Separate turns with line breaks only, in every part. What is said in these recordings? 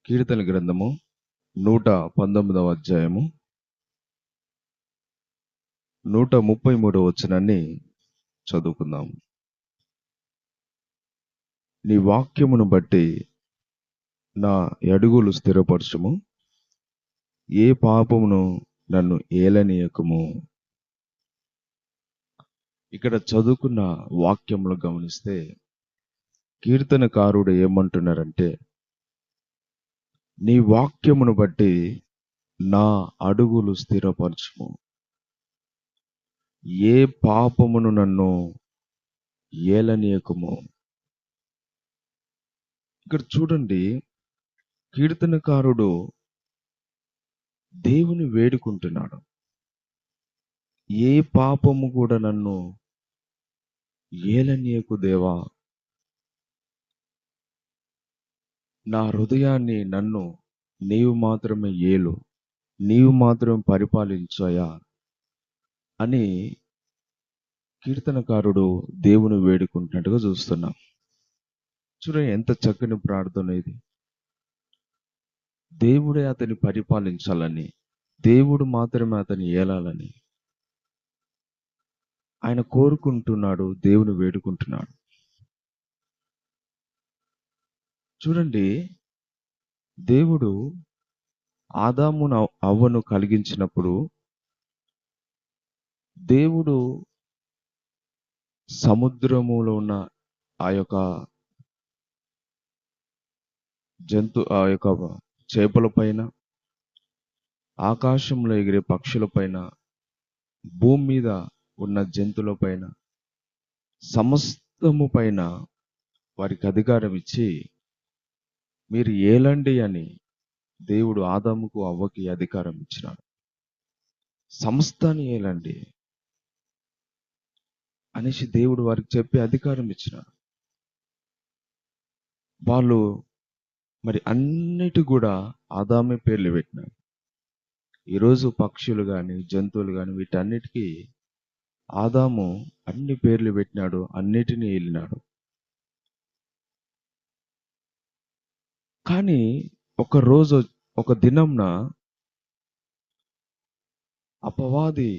కీర్తన గ్రంథము 119వ అధ్యాయము 133వ వచనాన్ని చదువుకుందాము. నీ వాక్యమును బట్టి నా అడుగులు స్థిరపరచుము, ఏ పాపమును నన్ను ఏలనీయకము. ఇక్కడ చదువుకున్న వాక్యములు గమనిస్తే కీర్తనకారుడు ఏమంటున్నారంటే, నీ వాక్యమును బట్టి నా అడుగులు స్థిరపరచుము, ఏ పాపమును నన్ను ఏలనీయకము. ఇక్కడ చూడండి, కీర్తనకారుడు దేవుని వేడుకుంటున్నాడు. ఏ పాపము కూడా నన్ను ఏలనీయకు దేవా, నా హృదయాన్ని నన్ను నీవు మాత్రమే ఏలు, నీవు మాత్రమే పరిపాలించాయా అని కీర్తనకారుడు దేవుని వేడుకుంటున్నట్టుగా చూస్తున్నాం. చూడండి, ఎంత చక్కని ప్రార్థన ఇది. దేవుడే అతన్ని పరిపాలించాలని, దేవుడు మాత్రమే అతన్ని ఏలాలని ఆయన కోరుకుంటున్నాడు, దేవుని వేడుకుంటున్నాడు. చూడండి, దేవుడు ఆదామును అవ్వను కలిగించినప్పుడు దేవుడు సముద్రములో ఉన్న ఆ యొక్క చేపల పైన, ఆకాశంలో ఎగిరే పక్షుల పైన, భూమి మీద ఉన్న జంతువుల పైన, సమస్తము పైన వారికి అధికారం ఇచ్చి మీరు ఏలండి అని దేవుడు ఆదాముకు అవ్వకి అధికారం ఇచ్చినాడు. సమస్తాన్ని ఏలండి అనేసి దేవుడు వారికి చెప్పి అధికారం ఇచ్చినాడు. వాళ్ళు మరి అన్నిటి కూడా ఆదామే పేర్లు పెట్టినారు. ఈరోజు పక్షులు కానీ జంతువులు కానీ వీటన్నిటికీ ఆదాము అన్ని పేర్లు పెట్టినాడు, అన్నిటినీ ఏలినాడు. కానీ ఒక రోజు, ఒక దినంన అపవాది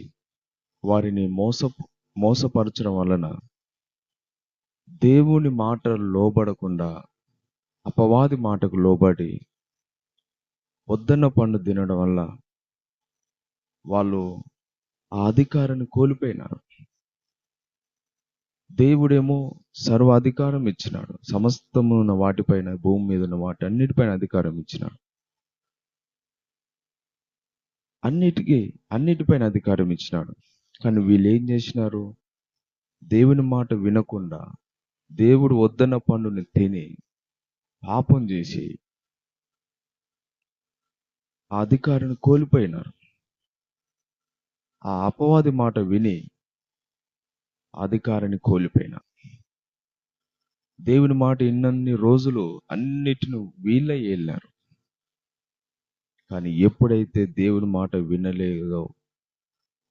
వారిని మోసపరచడం వలన దేవుని మాటలు లోబడకుండా అపవాది మాటకు లోబడి వద్దన్న పండు తినడం వల్ల వాళ్ళు ఆ అధికారాన్ని కోల్పోయినారు. దేవుడేమో సర్వాధికారం ఇచ్చినాడు, సమస్తము ఉన్న వాటిపైన, భూమి మీద ఉన్న వాటి అన్నిటిపైన అధికారం ఇచ్చినాడు. అన్నిటిపైన అధికారం ఇచ్చినాడు. కానీ వీళ్ళు ఏం చేసినారు? దేవుని మాట వినకుండా దేవుడు వద్దన్న పండుని తిని పాపం చేసి ఆ అధికారాన్ని కోల్పోయినారు. ఆ అపవాది మాట విని అధికారాన్ని కోల్పోయినారు. దేవుని మాట ఇన్నన్ని రోజులు అన్నిటిని వీళ్ళే ఏలినారు. కానీ ఎప్పుడైతే దేవుని మాట వినలేదో,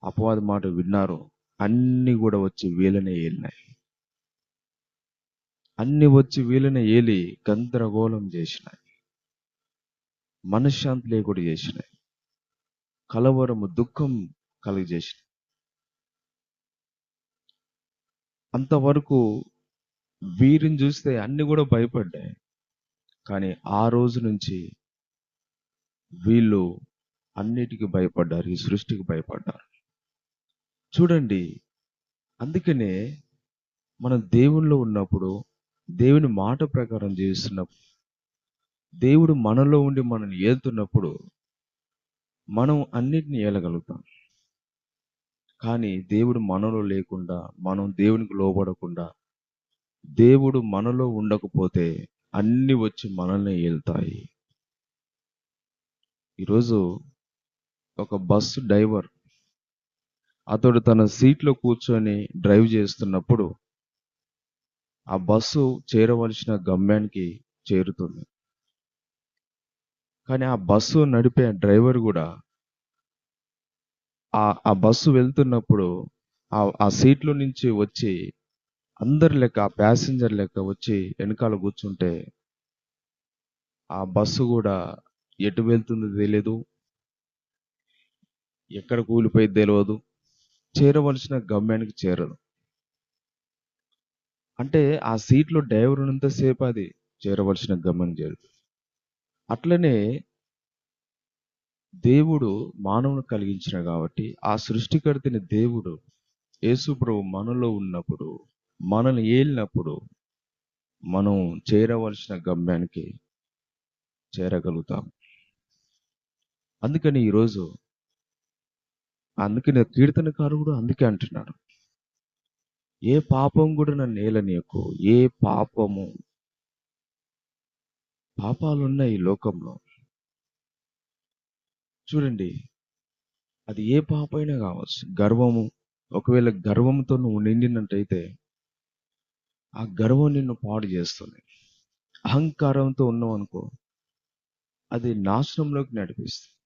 అపవాది మాట విన్నారో, అన్ని కూడా వచ్చి వీళ్ళనే ఏలినాయి. అన్ని వచ్చి వీళ్ళనే ఏలి గందరగోళం చేసినాయి, మనశ్శాంతి లేకుండా చేసినాయి, కలవరము, దుఃఖం కలిగజేసినాయి. అంతవరకు వీరిని చూస్తే అన్ని కూడా భయపడ్డాయి. కానీ ఆ రోజు నుంచి వీళ్ళు అన్నిటికీ భయపడ్డారు, ఈ సృష్టికి భయపడ్డారు. చూడండి, అందుకనే మనం దేవునిలో ఉన్నప్పుడు, దేవుని మాట ప్రకారం జీవిస్తున్నప్పుడు, దేవుడు మనలో ఉండి మనల్ని ఏలుతున్నప్పుడు మనం అన్నిటిని ఏలగలుగుతాం. కానీ దేవుడు మనలో లేకుండా, మనం దేవునికి లోబడకుండా, దేవుడు మనలో ఉండకపోతే అన్ని వచ్చి మనల్ని ఏలుతాయి. ఈరోజు ఒక బస్సు డ్రైవర్ అతడు తన సీట్లో కూర్చొని డ్రైవ్ చేస్తున్నప్పుడు ఆ బస్సు చేరవలసిన గమ్యానికి చేరుతుంది. కానీ ఆ బస్సు నడిపే డ్రైవర్ కూడా ఆ బస్సు వెళ్తున్నప్పుడు ఆ సీట్లో నుంచి వచ్చి అందరి లెక్క, ఆ ప్యాసింజర్ లెక్క వచ్చి వెనకాల కూర్చుంటే ఆ బస్సు కూడా ఎటు వెళ్తుందో తెలియదు, ఎక్కడ కూలిపోయేది తెలియదు, చేరవలసిన గమ్యానికి చేరదు. అంటే ఆ సీట్లో డ్రైవర్ ఉన్నంతసేపు అది చేరవలసిన గమ్యం చేరదు. అట్లనే దేవుడు మానవుని కలిగించిన కాబట్టి ఆ సృష్టికర్తని దేవుడు యేసు ప్రభు మనలో ఉన్నప్పుడు, మనల్ని ఏలినప్పుడు మనం చేరవలసిన గమ్యానికి చేరగలుగుతాం. అందుకని ఈరోజు అందుకని కీర్తనకారుడు అందుకే అంటున్నాడు, ఏ పాపం కూడా నన్ను ఏలనీయకు. ఏ పాపాలున్నాయి ఈ లోకంలో. చూడండి, అది ఏ పాపైనా కావచ్చు. గర్వము, ఒకవేళ గర్వంతో నువ్వు నిండినట్టయితే ఆ గర్వం నిన్ను పాడు చేస్తుంది. అహంకారంతో ఉన్నావు అనుకో, అది నాశనంలోకి నడిపిస్తుంది.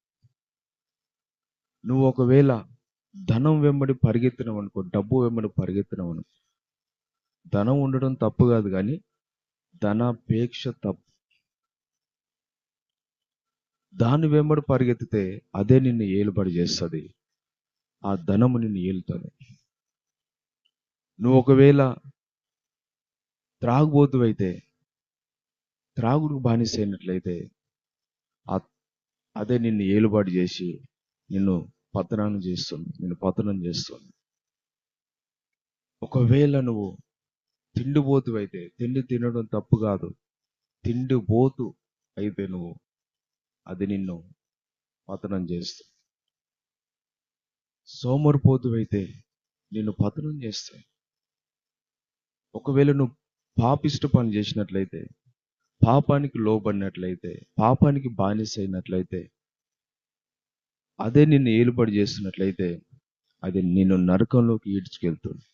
నువ్వు ఒకవేళ ధనం వెంబడి పరిగెత్తినావు అనుకో, డబ్బు వెంబడి పరిగెత్తినావు అనుకో, ధనం ఉండడం తప్పు కాదు, కానీ ధనాపేక్ష తప్పు. దాని వెంబడి పరిగెత్తితే అదే నిన్ను ఏలుబడి చేస్తుంది. ఆ ధనము నిన్ను ఏలుతుంది. నువ్వు ఒకవేళ త్రాగుబోతువైతే, త్రాగుడుకు బానిసైనట్లయితే అదే నిన్ను ఏలుబడి చేసి నిన్ను పతనం చేస్తుంది. ఒకవేళ నువ్వు తిండిపోతువైతే, తిండి తినడం తప్పు కాదు, తిండిపోతు అయితే నువ్వు, అది నిన్ను పతనం చేస్తుంది. సోమరిపోతువైతే నిన్ను పతనం చేస్తాయి. ఒకవేళ నువ్వు పాపిష్ట పని చేసినట్లయితే, పాపానికి లోబడినట్లయితే, పాపానికి బానిస అయినట్లయితే, అదే నిన్ను ఏలుబడి చేస్తున్నట్లయితే అది నిన్ను నరకంలోకి ఈడ్చుకెళ్తుంది.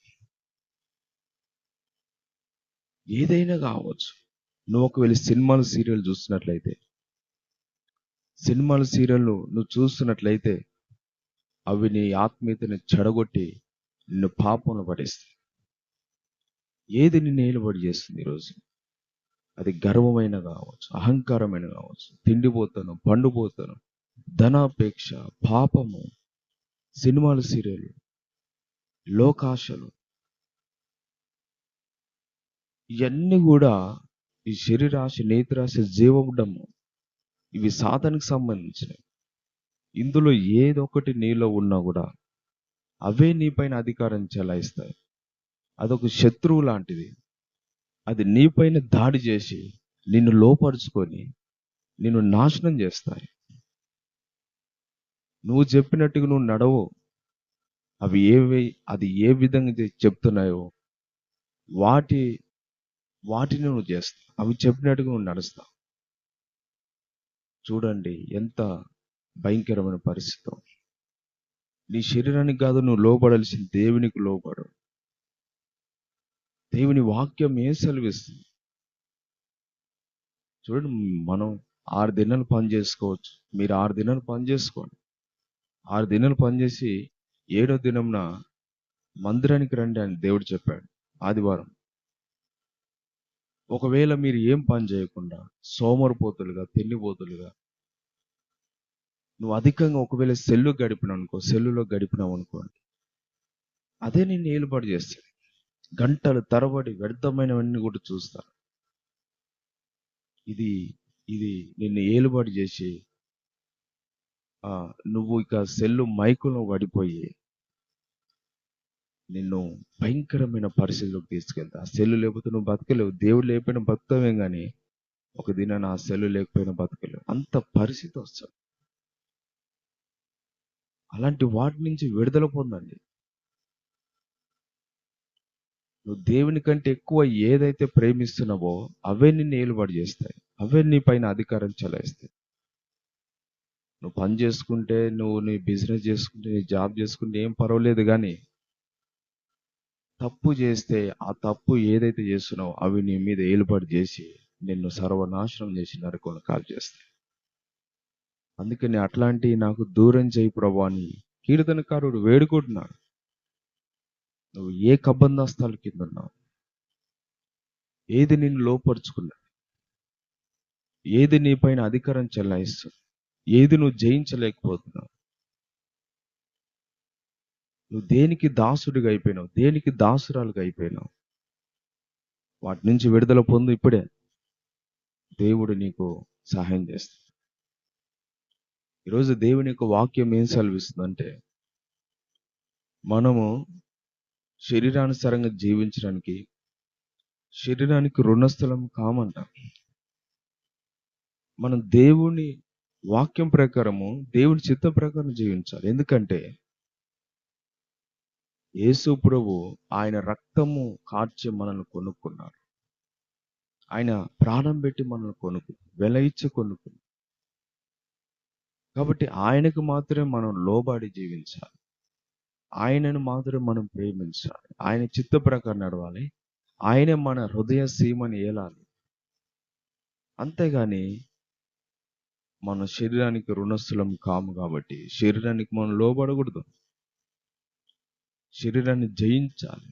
ఏదైనా కావచ్చు. నువ్వు ఒకవేళ సినిమాలు సీరియల్ చూస్తున్నట్లయితే, సినిమాలు సీరియల్ను నువ్వు చూస్తున్నట్లయితే అవి నీ ఆత్మీయతని చెడగొట్టి నిన్ను పాపంలో పడేస్తాయి. ఏది నిన్ను ఏలుబడి చేస్తుంది ఈరోజు? అది గర్వమైన కావచ్చు, అహంకారమైన కావచ్చు, తిండిపోతాను, పండుపోతాను, ధనాపేక్ష, పాపము, సినిమాలు సీరియల్, లోకాశలు, ఇవన్నీ కూడా ఈ శరీరాశ, నేత్రాశ, జీవముడము, ఇవి సాతానికి సంబంధించినవి. ఇందులో ఏదొకటి నీలో ఉన్నా కూడా అవే నీపైన అధికారం చెలాయిస్తాయి. అదొక శత్రువు లాంటిది. అది నీపైన దాడి చేసి నిన్ను లోపరుచుకొని నిన్ను నాశనం చేస్తాయి. నువ్వు చెప్పినట్టుగా నువ్వు నడవు. అది ఏ విధంగా చెప్తున్నాయో వాటిని నువ్వు చేస్తావు. అవి చెప్పినట్టుగా నువ్వు నడుస్తావు. చూడండి ఎంత భయంకరమైన పరిస్థితి. నీ శరీరానికి కాదు నువ్వు లోబడాల్సిన దేవునికి లోబడు. దేవుని వాక్యం ఏం సెలవిస్తుంది? చూడండి, మనం 6 దినాలు పని చేసుకోవచ్చు. మీరు 6 దినాలు పని చేసుకోండి. 6 దినాలు పనిచేసి 7వ దినంన మందిరానికి రండి అని దేవుడు చెప్పాడు. ఆదివారం. ఒకవేళ మీరు ఏం పని చేయకుండా సోమరిపోతులుగా, తిండిపోతులుగా, నువ్వు అధికంగా ఒకవేళ సెల్లులో గడిపినావు అనుకోండి, అదే నిన్ను ఏలుబడి చేస్తుంది. గంటలు తరబడి వ్యర్థమైనవన్నీ కూడా చూస్తారు. ఇది నిన్ను ఏలుబడి చేసి నువ్వు ఇక సెల్లు మైకులో పడిపోయి నిన్ను భయంకరమైన పరిస్థితిలోకి తీసుకెళ్తా. ఆ సెల్లు లేకపోతే నువ్వు బతకలేవు. దేవుడు లేకపోయినా బతుకవేం కానీ ఒక దినాన ఆ సెల్లు లేకపోయినా బతకలేవు. అంత పరిస్థితి వస్తుంది. అలాంటి వాటి నుంచి విడుదల పొందండి. నువ్వు దేవుని కంటే ఎక్కువ ఏదైతే ప్రేమిస్తున్నావో అవే నిన్ను ఏలుబడి చేస్తాయి. అవే నీ పైన అధికారం చెలాయిస్తాయి. నువ్వు పని చేసుకుంటే, నువ్వు నీ బిజినెస్ చేసుకుంటే, నీ జాబ్ చేసుకుంటే ఏం పర్వాలేదు, కానీ తప్పు చేస్తే ఆ తప్పు ఏదైతే చేస్తున్నావో అవి నీ మీద ఏలుబడి చేసి నిన్ను సర్వనాశనం చేసి నరకంలో కాల్ చేస్తాయి. అందుకని అట్లాంటి నాకు దూరం చేయి ప్రభు అని కీర్తనకారుడు వేడుకుంటున్నాడు. నువ్వు ఏ కబంధస్తాల కింద ఉన్నావు? ఏది నిన్ను లోపరుచుకున్నా? ఏది నీపైన అధికారం చెలాయిస్తుంది, ఏది నువ్వు జయించలేకపోతున్నావు, నువ్వు దేనికి దాసుడిగా అయిపోయినావు, దేనికి దాసురాలుగా అయిపోయినావు, వాటి నుంచి విడుదల పొందు. ఇప్పుడే దేవుడు నీకు సహాయం చేస్తాడు. ఈరోజు దేవుని యొక్క వాక్యం ఏం సెలవిస్తుందంటే, మనము శరీరానుసారంగా జీవించడానికి శరీరానికి రుణస్థలం కామంట. మనం దేవుని వాక్యం ప్రకారము, దేవుని చిత్త ప్రకారం జీవించాలి. ఎందుకంటే యేసు ప్రభు ఆయన రక్తము కార్చి మనల్ని కొనుక్కున్నాడు. ఆయన ప్రాణం పెట్టి మనల్ని వెల ఇచ్చి కొనుక్కున్నాడు. కాబట్టి ఆయనకు మాత్రమే మనం లోబడి జీవించాలి. ఆయనను మాత్రమే మనం ప్రేమించాలి. ఆయన చిత్త ప్రకారం నడవాలి. ఆయనే మన హృదయ సీమని ఏలాలి. అంతేగాని మన శరీరానికి రుణస్థలం కాము కాబట్టి శరీరానికి మనం లోబడకూడదు. శరీరాన్ని జయించాలి,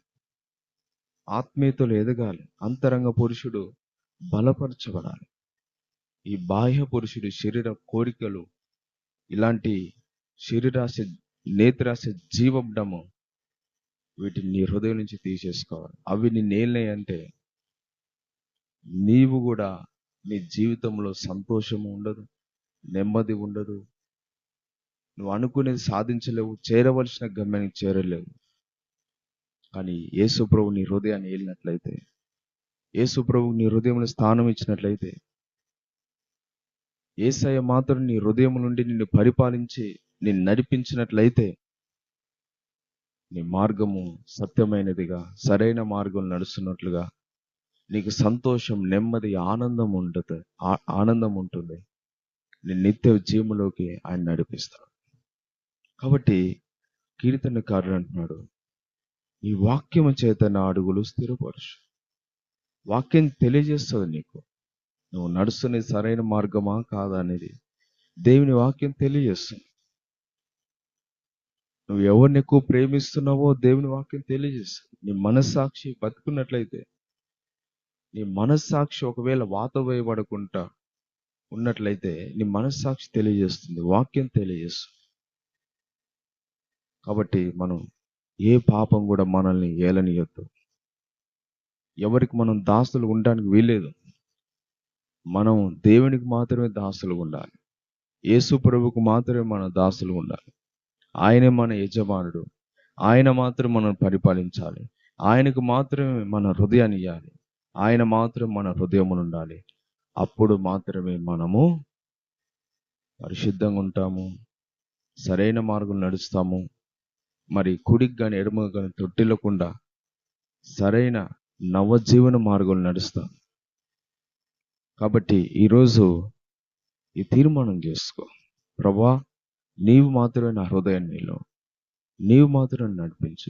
ఆత్మీయతలో ఎదగాలి, అంతరంగ పురుషుడు బలపరచబడాలి. ఈ బాహ్య పురుషుడు శరీర కోరికలు, ఇలాంటి శరీరాశ, నేత్రాశ, జీవబ్డము, వీటిని నీ హృదయం నుంచి తీసేసుకోవాలి. అవి నిన్నేళ్ళాయంటే నీవు కూడా నీ జీవితంలో సంతోషము ఉండదు, నెమ్మది ఉండదు, నువ్వు అనుకునేది సాధించలేవు, చేరవలసిన గమ్యానికి చేరలేవు. కానీ యేసు ప్రభు నీ హృదయాన్ని ఏలినట్లయితే, యేసు ప్రభు నీ హృదయంలో స్థానం ఇచ్చినట్లయితే, యేసయ్య మాత్రం నీ హృదయం నుండి నిన్ను పరిపాలించి నిన్ను నడిపించినట్లయితే, నీ మార్గము సత్యమైనదిగా, సరైన మార్గం నడుస్తున్నట్లుగా నీకు సంతోషం, నెమ్మది, ఆనందం ఉంటుంది. నీ నిత్య జీవంలోకి ఆయన నడిపిస్తాడు. కాబట్టి కీర్తనకారుడు అంటున్నాడు, ఈ వాక్యము చేత నా అడుగులు స్థిరపరచు. వాక్యం తెలియజేస్తుంది నీకు నువ్వు నడుస్తున్నది సరైన మార్గమా కాదా అనేది. దేవుని వాక్యం తెలియజేస్తుంది. నువ్వు ఎవరిని ఎక్కువ ప్రేమిస్తున్నావో దేవుని వాక్యం తెలియజేస్తుంది. నీ మనస్సాక్షి బతుకున్నట్లయితే, నీ మనస్సాక్షి ఒకవేళ వాత వేయబడకుండా ఉన్నట్లయితే నీ మనస్సాక్షి తెలియజేస్తుంది, వాక్యం తెలియజేస్తుంది. కాబట్టి మనం ఏ పాపం కూడా మనల్ని ఏలనీయొద్దు. ఎవరికి మనం దాసులు ఉండడానికి వీల్లేదు. మనం దేవునికి మాత్రమే దాసులు ఉండాలి. యేసు ప్రభువుకు మాత్రమే మన దాసులు ఉండాలి. ఆయనే మన యజమానుడు. ఆయన మాత్రం మనం పరిపాలించాలి. ఆయనకు మాత్రమే మన హృదయాన్ని ఇవ్వాలి. ఆయన మాత్రం మన హృదయమును ఉండాలి. అప్పుడు మాత్రమే మనము పరిశుద్ధంగా ఉంటాము, సరైన మార్గం నడుస్తాము. మరి కుడికి కానీ ఎడమకు కానీ తొట్టిల్లకుండా సరైన నవజీవన మార్గం నడుస్తాం. కాబట్టి ఈరోజు ఈ తీర్మానం చేసుకో, ప్రభువా నీవు మాత్రమే నా హృదయాన్ని, నీవు మాత్రమే నడిపించు.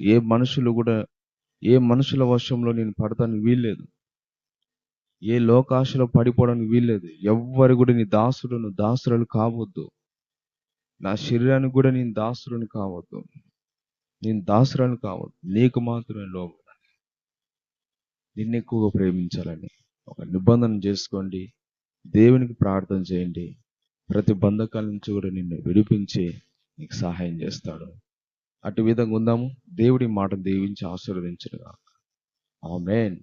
ఏ మనుషుల వశంలో నేను పడతానికి వీల్లేదు. ఏ లోకాశలో పడిపోవడానికి వీల్లేదు. ఎవ్వరు కూడా నీ దాసురాలు కావద్దు. నా శరీరానికి కూడా నేను దాసురుని కావద్దు, నేను దాసురాలు కావద్దు. నీకు మాత్రమే లోబడాలి, నిన్ను ఎక్కువగా ప్రేమించాలని ఒక నిబంధన చేసుకోండి. దేవునికి ప్రార్థన చేయండి. ప్రతి బంధకాల నుంచి కూడా నిన్ను విడిపించి నీకు సహాయం చేస్తాడు. అటు విధంగా ఉందాము. దేవుడి మాట దీవించి ఆశీర్వదించునుగాక. ఆమేన్.